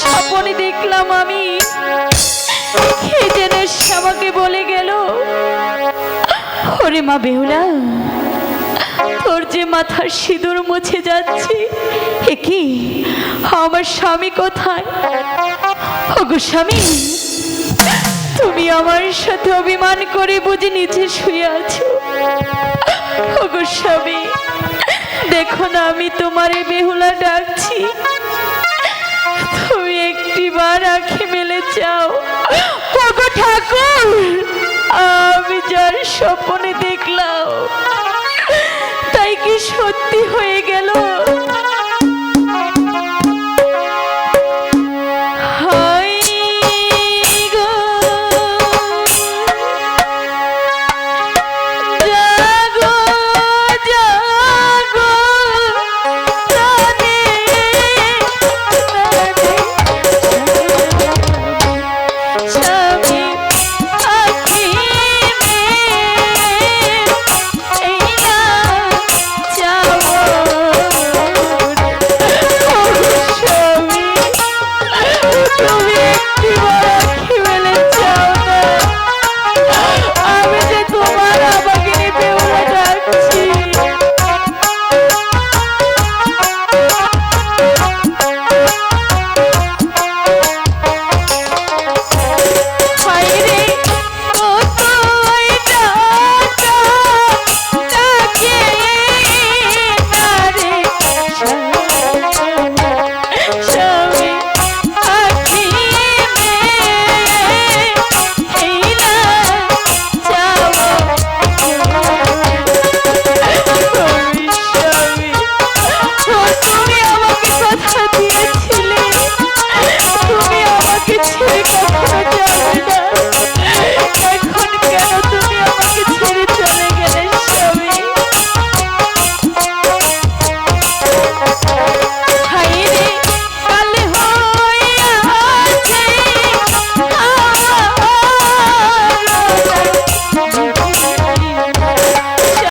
স্বপ্নে দেখলাম আমি কে যেন আমাকে বলে গেল, ওরে মা বেহুলা, তোর যে মাথার সিঁদুর মুছে যাচ্ছে, এ কি আমার স্বামী কোথায়? ওগো স্বামী, তুমি আমার সাথে অভিমান করে বুঝি নিচে শুয়ে আছো? ওগো স্বামী, দেখো না আমি তোমারে বেহুলা ডাকছি, তুমি একটিবার আঁখি মেলে চাও। ওগো ঠাকুর, আমি যার স্বপ্নে দেখলাম তাই কি সত্যি হয়ে গেল?